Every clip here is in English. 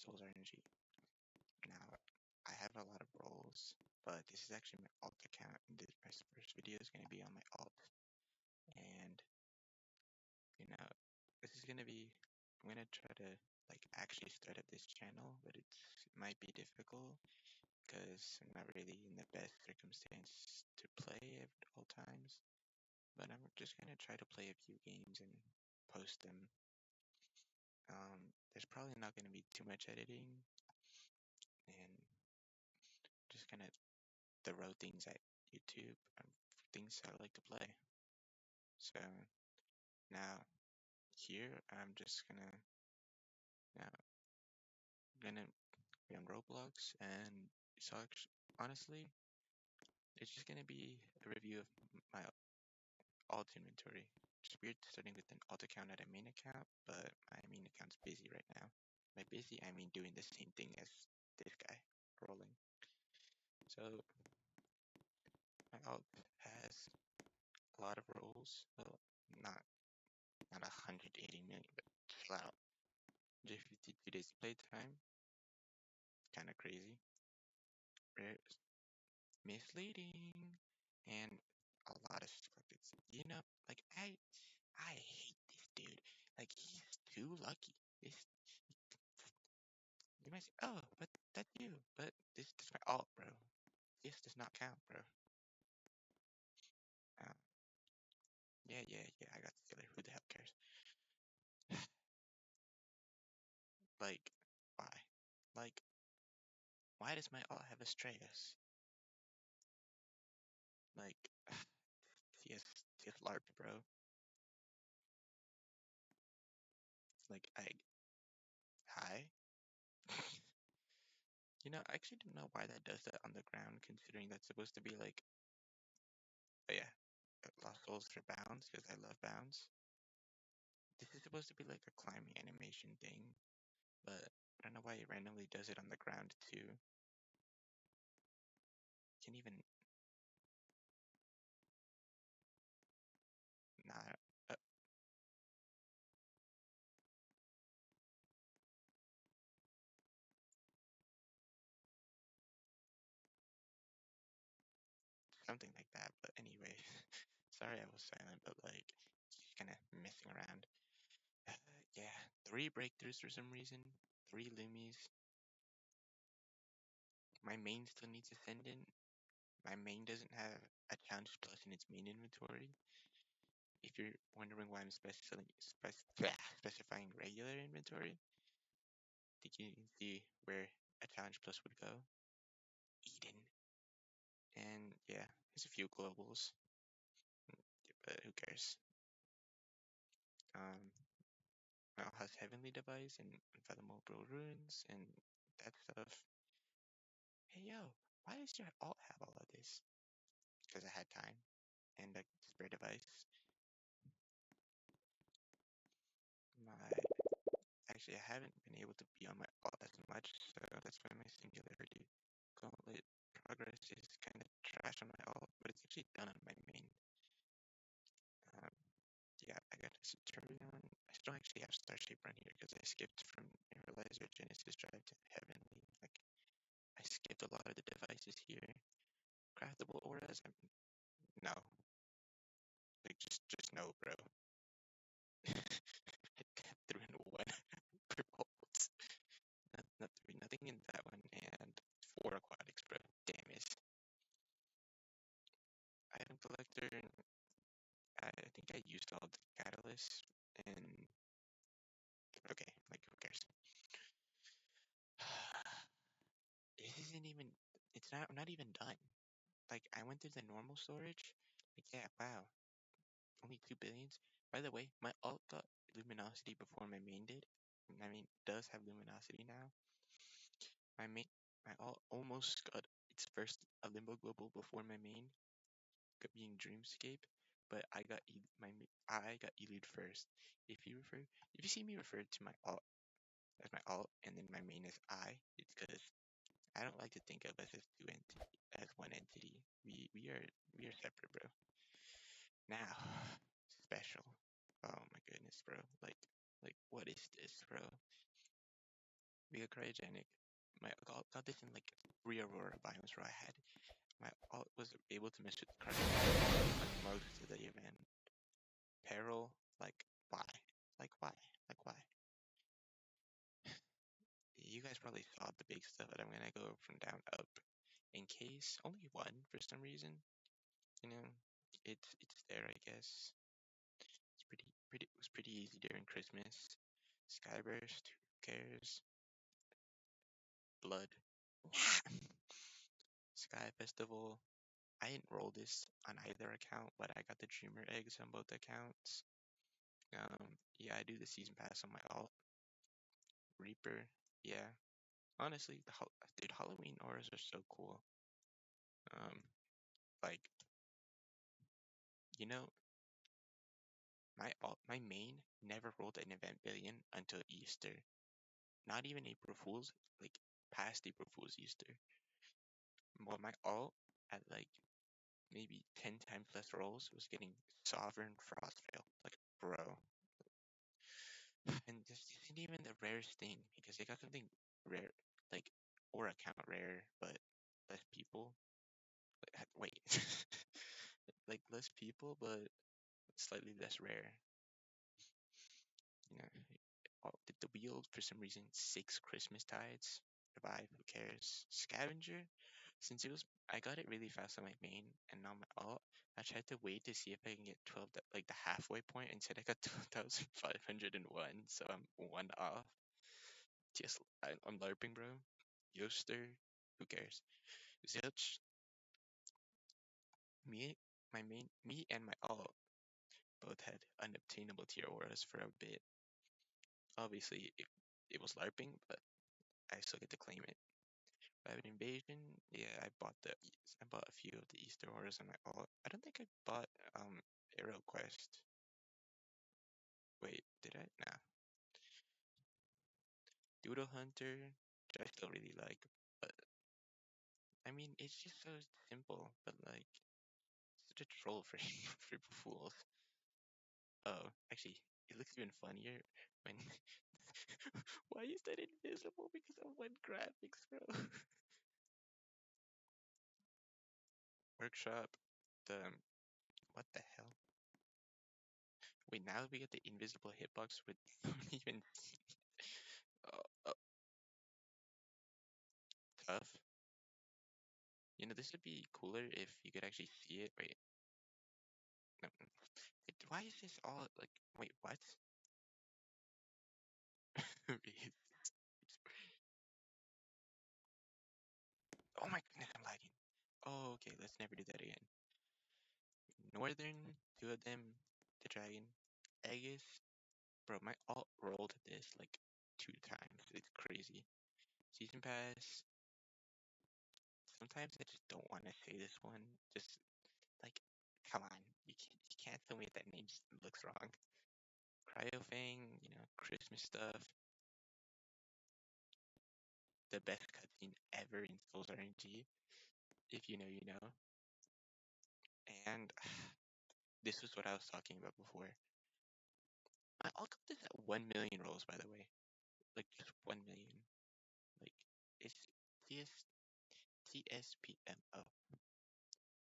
Sols Rng. Now, I have a lot of roles, but this is actually my alt account, and my first video is going to be on my alt. And, you know, this is going to be, I'm going to try to, actually start up this channel, but it might be difficult, because I'm not really in the best circumstance to play at all times. But I'm just going to try to play a few games and post them. There's probably not going to be too much editing, and just gonna throw things at YouTube, things I like to play. So now here I'm just now gonna be on Roblox, and so honestly, it's just gonna be a review of my alt inventory. It's weird starting with an alt account at a main account, but my main account's busy right now. By busy, I mean doing the same thing as this guy, rolling. So my alt has a lot of roles. Well, not 180 million, but flat out. 52 days playtime, kind of crazy. Misleading, and a lot of scripted. Like I hate this dude. Like he's too lucky. This you might say, oh, but that's you. But this is my alt, bro. This does not count, bro. Uh, yeah. I got the killer. Who the hell cares? Like, why? Like, why does my alt have Astreus? Like, CS LARP, bro. Like, hi. I actually don't know why that does that on the ground, considering that's supposed to be like, oh yeah, Lost Souls for bounds, because I love bounds. This is supposed to be like a climbing animation thing, but I don't know why it randomly does it on the ground too. Can't even, not, something like that, but anyway, sorry I was silent, but like, just kind of messing around. Yeah, 3 breakthroughs for some reason, 3 Lumis. My main still needs to send in. My main doesn't have a challenge plus in its main inventory. If you're wondering why I'm specifying regular inventory, think you can see where a challenge plus would go. Eden. And yeah, there's a few globals. But who cares? Now has Heavenly Device and Unfathomable Ruins and that stuff. Hey yo, why does your alt have all of this? Because I had time and a spare device. Actually, I haven't been able to be on my alt as much, so that's why my Singularity Gauntlet progress is kind of trash on my alt, but it's actually done on my main. Yeah, I got a Saturnion. I still actually have Starship Run here because I skipped from Neuralizer Genesis Drive to Heavenly. Like, I skipped a lot of the devices here. Craftable auras? No. Like, just no, bro. Threw in one per bolt. Nothing in that one, and 4 aquatics, bro. Damn it. Item collector, I think I used all the catalysts, and okay, like who cares? This isn't even. It's not even done. Like I went through the normal storage. Like yeah, wow, only 2 billions. By the way, my alt got luminosity before my main did. I mean, does have luminosity now. My alt almost got its first limbo global before my main, being Dreamscape, but I got elude first. If you see me refer to my alt as my alt and then my main as it's because I don't like to think of us as as one entity. We are separate, bro. Now, special. Oh my goodness, bro. Like what is this, bro? We got cryogenic. My got this in like 3 Aurora biomes where I had my alt was able to mess with cryogenic like most of the event. Peril, like why? Like why? Like why? You guys probably saw the big stuff, but I'm gonna go from down up. In case only one for some reason, you know, it's there I guess. It's pretty. It was pretty easy during Christmas. Skyburst, who cares? Blood. Sky Festival. I didn't roll this on either account, but I got the Dreamer eggs on both accounts. Yeah, I do the season pass on my alt. Reaper. Yeah. Honestly, dude, Halloween auras are so cool. Um, like you know, my main never rolled an event billion until Easter. Not even April Fools, like past April Fools Easter. Well, my alt at like maybe 10 times less rolls was getting Sovereign Frostveil. Like, bro. And this isn't even the rarest thing because they got something rare, like or account rare, but less people. Wait, like less people, but slightly less rare. You know, did the wheel for some reason 6 Christmas tides? Revive, who cares? Scavenger, since it was I got it really fast on my main and on my alt. I tried to wait to see if I can get 12, like the halfway point. Instead, I got 12,501, so I'm one off. Just I'm LARPing, bro. Yoster, who cares? Zilch, me, me and my alt both had unobtainable tier auras for a bit. Obviously, it was LARPing, but I still get to claim it. Rabbit Invasion, yeah, I bought a few of the Easter auras on my alt. I don't think I bought Arrow Quest. Wait, did I? Nah. Doodle Hunter, which I still really like, but I mean, it's just so simple, but like such a troll for for fools. Oh, actually, it looks even funnier when. Why is that invisible? Because of one graphics, bro. Workshop. The what the hell? Wait, now we get the invisible hitbox with don't even. Oh, tough. You know, this would be cooler if you could actually see it. Wait, no. Why is this all like? Wait, what? Oh my goodness, I'm lagging. Oh, okay, let's never do that again. Northern, two of them, the dragon. Aegis, bro, my alt rolled this like 2 times. It's crazy. Season pass. Sometimes I just don't want to say this one. Just like, come on, you can't tell me that name just looks wrong. Cryofang, Christmas stuff. The best cutscene ever in Sols Rng. If you know, you know. And this was what I was talking about before. I'll got this at 1 million rolls, by the way. Like just 1 million. Like it's TSPMO.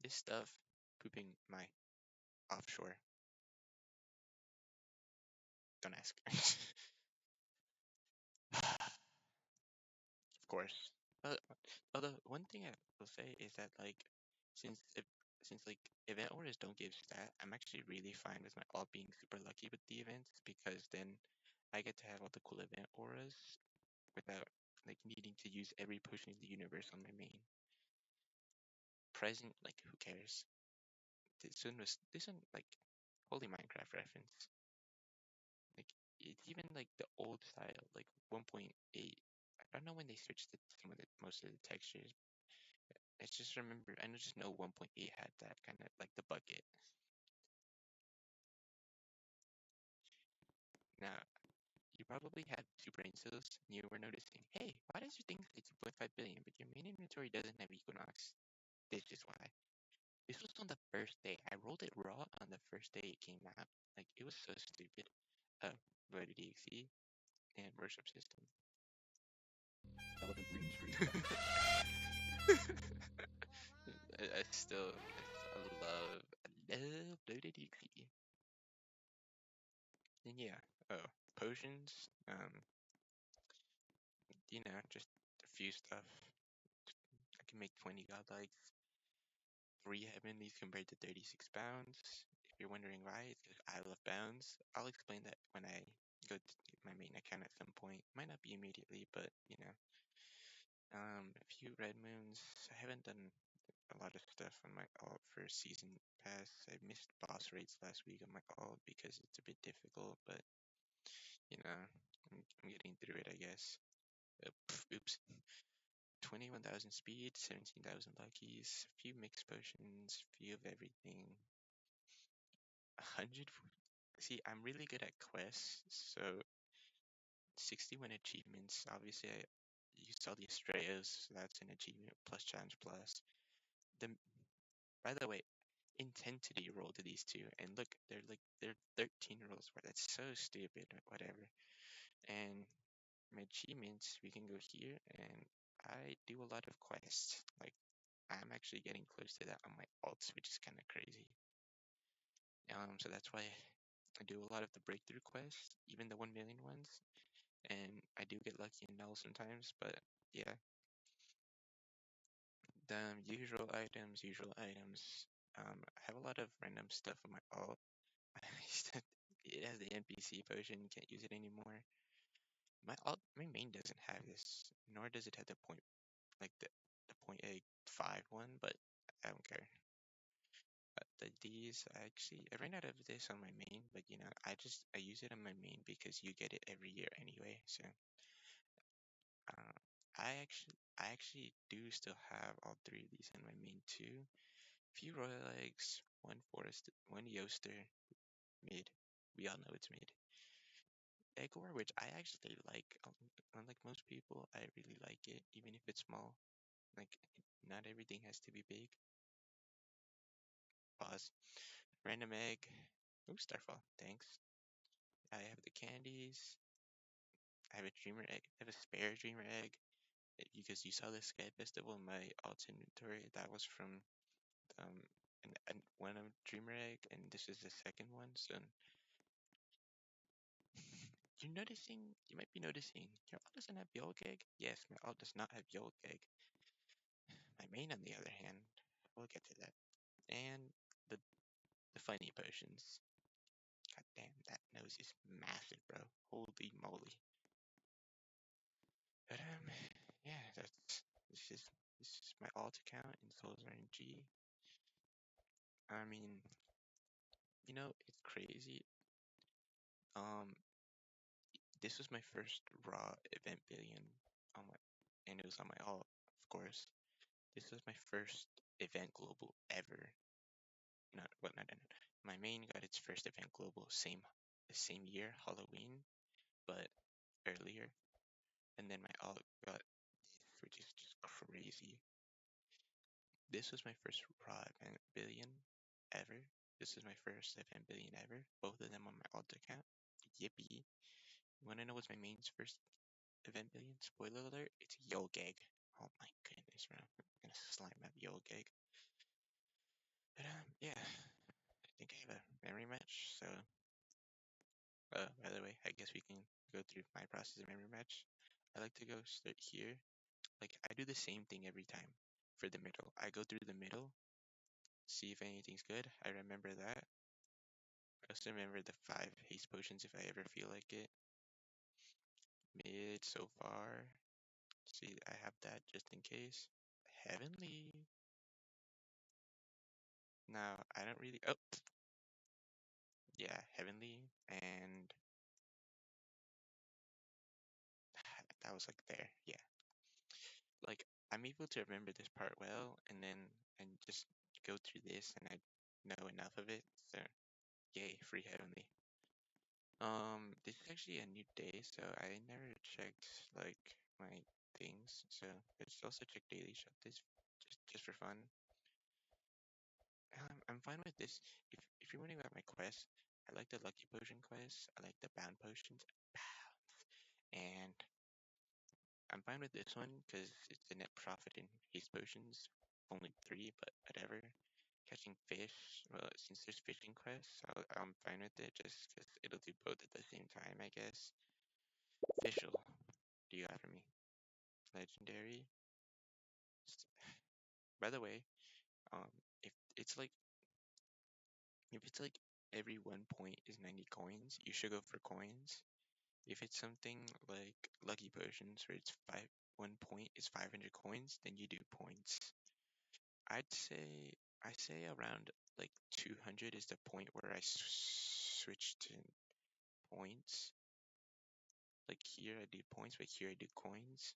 This stuff pooping my offshore. Don't ask. Of course. Although one thing I will say is that like since if, since like event auras don't give stat, I'm actually really fine with my all being super lucky with the events because then I get to have all the cool event auras without like needing to use every potion in the universe on my main. Present, like who cares? This one like holy Minecraft reference. Like it's even like the old style, like 1.8. I don't know when they switched to some of the most of the textures. I just remember I just know 1.8 had that kind of like the bucket. Now you probably had super insos and you were noticing, hey, why does your thing say 2.5 billion but your main inventory doesn't have Equinox? This is why. This was on the first day. I rolled it raw on the first day it came out. Like it was so stupid. Voted EXE and worship system. Elephant green screen. I still I love DDD. And yeah, oh, potions. Just a few stuff. I can make 20 godlikes, 3 heavenlies compared to 36 bounds. If you're wondering why, it's because I love bounds. I'll explain that when I go to my main account at some point. Might not be immediately, but a few red moons. I haven't done a lot of stuff on my alt for season pass. I missed boss raids last week on my alt because it's a bit difficult, but I'm getting through it, I guess. Oops. 21,000 speed, 17,000 luckies, a few mixed potions, few of everything. 100. See, I'm really good at quests, so 61 achievements. Obviously, you saw the Astraeos, so that's an achievement plus challenge plus. The By the way, intensity roll to these two, and look, they're 13 rolls. That's so stupid. Whatever. And my achievements, we can go here, and I do a lot of quests. Like I'm actually getting close to that on my alts, which is kind of crazy. So that's why I do a lot of the breakthrough quests, even the 1 million ones, and I do get lucky in null sometimes. But yeah, the usual items, I have a lot of random stuff on my alt. It has the NPC potion, can't use it anymore. My main doesn't have this, nor does it have the point, like the point 5 one, but I don't care. These I ran out of this on my main, but I use it on my main because you get it every year anyway. So uh, I actually do still have all 3 of these on my main too. Few royal eggs, 1 forest, 1 yoaster, mid. We all know it's mid. Egg ore, which I actually like. Unlike most people, I really like it, even if it's small. Like not everything has to be big. Pause. Random egg. Ooh, Starfall. Thanks. I have the candies. I have a dreamer egg. I have a spare dreamer egg because you saw the Sky Festival in my alt inventory. That was from um one of dreamer egg, and this is the second one. So you might be noticing your alt doesn't have yolk egg. Yes, my alt does not have yolk egg. My main, on the other hand, we'll get to that. And the the funny potions. God damn, that nose is massive, bro. Holy moly. But yeah, this is my alt account in Sols Rng. I mean, it's crazy. Um, this was my first raw event billion on my, and it was on my alt, of course. This was my first event global ever. Not what? Not, not, not. My main got its first event global the same year, Halloween, but earlier. And then my alt got this, which is just crazy. This was my first raw event billion ever. This is my first event billion ever. Both of them on my alt account. Yippee. You wanna know what's my main's first event billion? Spoiler alert, it's Yogeg. Oh my goodness, bro. I'm gonna slime up Yogeg. But yeah. I think I have a memory match, so by the way, I guess we can go through my process of memory match. I like to go start here. Like I do the same thing every time for the middle. I go through the middle, see if anything's good. I remember that. I also remember the 5 haste potions if I ever feel like it. Mid so far. See, I have that just in case. Heavenly. Now, I don't really. Oh, yeah, Heavenly. And that was like there. Yeah. Like, I'm able to remember this part well and just go through this and I know enough of it. So, yay, free Heavenly. This is actually a new day, so I never checked like my things. So let's also check daily shot this just for fun. I'm fine with this. If you're wondering about my quest, I like the lucky potion quest. I like the bound potions, and I'm fine with this one because it's a net profit in haste potions. Only 3, but whatever. Catching fish, well, since there's fishing quests, I'm fine with it just because it'll do both at the same time, I guess. Official, do you got for me? Legendary. By the way, um, if it's like if it's like every 1 point is 90 coins, you should go for coins. If it's something like lucky potions where it's 1 point is 500 coins, then you do points. I'd say I say around like 200 is the point where I switch to points. Like here I do points, but here I do coins.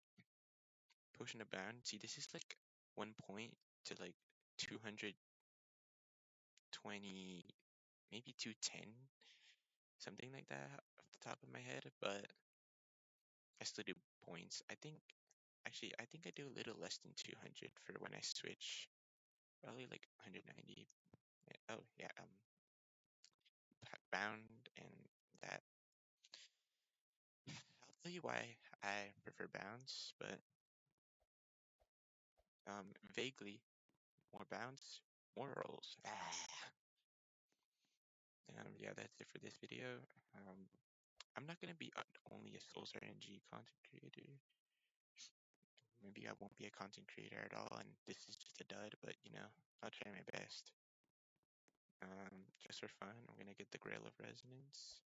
Potion abound. See, this is like 1 point to like 220, maybe 210, something like that off the top of my head. But I still do points. I think I do a little less than 200 for when I switch. Probably like 190. Oh yeah, bound and that. I'll tell you why I prefer bounds, but vaguely more bounds, more rolls. Yeah, that's it for this video. I'm not gonna be only a Sols RNG content creator. Maybe I won't be a content creator at all, and this is just a dud. But I'll try my best. Just for fun, I'm gonna get the Grail of Resonance.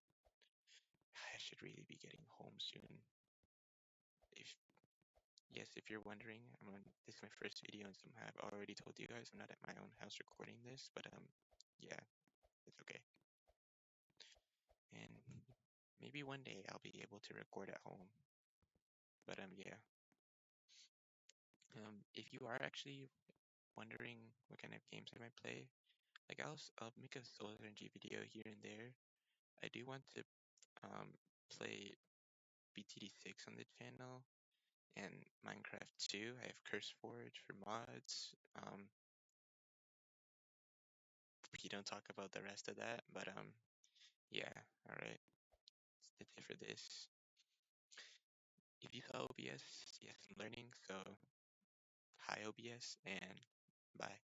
I should really be getting home soon. If you're wondering, this is my first video, and somehow I've already told you guys I'm not at my own house recording this, but yeah, it's okay. And maybe one day I'll be able to record at home. But yeah. If you are actually wondering what kind of games I might play, like I'll make a Sols RNG video here and there. I do want to play BTD6 on the channel and Minecraft 2. I have CurseForge for mods. We don't talk about the rest of that, but yeah, all right. That's it for this. If you saw OBS, yes, I'm learning. So hi OBS and bye.